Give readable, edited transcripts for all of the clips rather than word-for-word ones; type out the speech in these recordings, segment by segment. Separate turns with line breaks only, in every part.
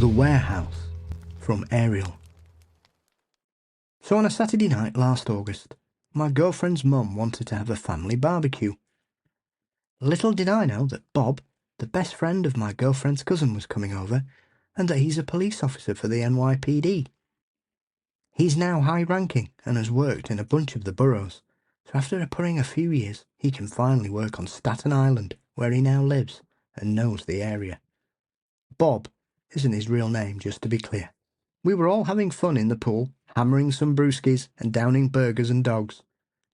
The Warehouse from Ariel. So on a Saturday night last August, my girlfriend's mum wanted to have a family barbecue. Little did I know that Bob, the best friend of my girlfriend's cousin, was coming over, and that he's a police officer for the NYPD. He's now high-ranking and has worked in a bunch of the boroughs, so after putting a few years, he can finally work on Staten Island, where he now lives, and knows the area. Bob isn't his real name, just to be clear. We were all having fun in the pool, hammering some brewskis and downing burgers and dogs.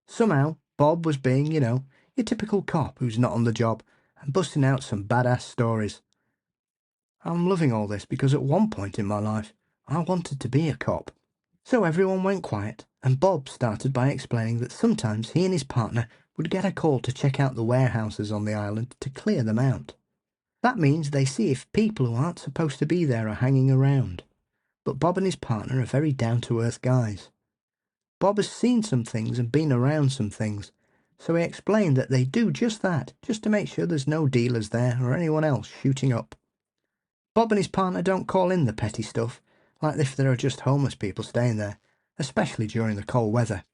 Somehow, Bob was being, your typical cop who's not on the job, and busting out some badass stories. I'm loving all this because at one point in my life, I wanted to be a cop. So everyone went quiet, and Bob started by explaining that sometimes he and his partner would get a call to check out the warehouses on the island to clear them out. That means they see if people who aren't supposed to be there are hanging around. But Bob and his partner are very down-to-earth guys. Bob has seen some things and been around some things, so he explained that they do just that, just to make sure there's no dealers there or anyone else shooting up. Bob and his partner don't call in the petty stuff, like if there are just homeless people staying there, especially during the cold weather.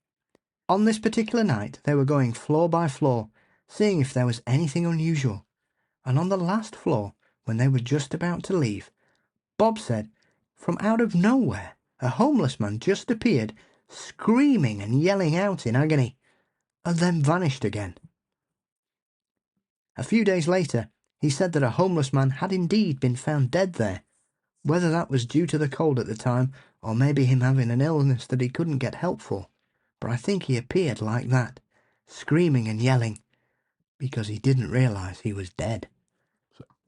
On this particular night, they were going floor by floor, seeing if there was anything unusual. And on the last floor, when they were just about to leave, Bob said, from out of nowhere, a homeless man just appeared, screaming and yelling out in agony, and then vanished again. A few days later, he said that a homeless man had indeed been found dead there, whether that was due to the cold at the time, or maybe him having an illness that he couldn't get help for. But I think he appeared like that, screaming and yelling, because he didn't realise he was dead.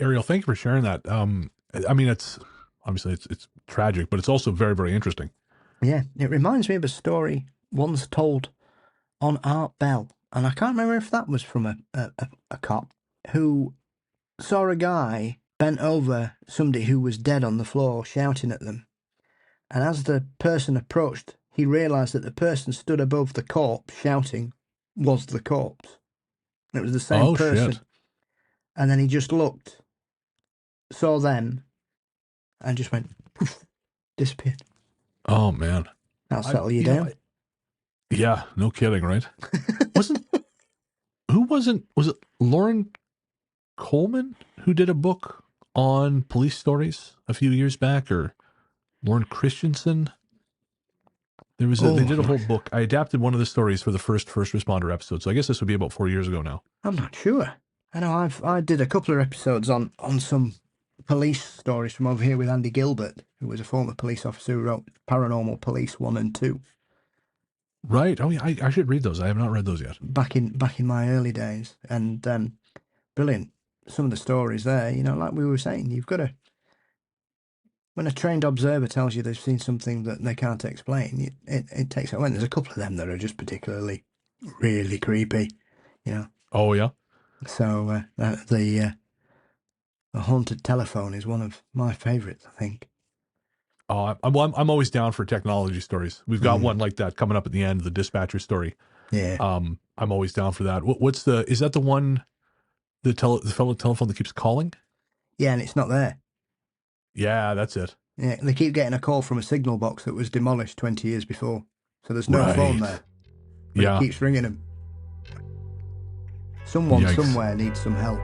Ariel, thank you for sharing that. I mean, it's obviously it's tragic, but it's also very, very interesting.
Yeah, it reminds me of a story once told on Art Bell, and I can't remember if that was from a cop who saw a guy bent over somebody who was dead on the floor shouting at them. And as the person approached, he realised that the person stood above the corpse shouting was the corpse. It was the same person.
Shit.
And then he just looked, saw them, and just went, poof, disappeared.
Oh, man.
That'll settle you down.
Yeah, no kidding, right? Was it Lauren Coleman who did a book on police stories a few years back, or Lauren Christensen? They did a whole book. I adapted one of the stories for the first responder episode, so I guess this would be about 4 years ago now.
I'm not sure. I know I did a couple of episodes on some police stories from over here with Andy Gilbert, who was a former police officer who wrote Paranormal Police 1 and 2.
Right. Oh, yeah. I should read those. I have not read those yet.
Back in my early days. And brilliant. Some of the stories there, like we were saying, you've got to... When a trained observer tells you they've seen something that they can't explain, it takes it away. There's a couple of them that are just particularly really creepy,
Oh, yeah?
So the haunted telephone is one of my favourites, I think.
Oh, I'm always down for technology stories. We've got one like that coming up at the end, the dispatcher story.
Yeah.
I'm always down for that. Is that the one, the fellow telephone that keeps calling?
Yeah, and it's not there.
Yeah, that's it.
Yeah, they keep getting a call from a signal box that was demolished 20 years before. So there's no phone there. But it keeps ringing them. Someone somewhere needs some help.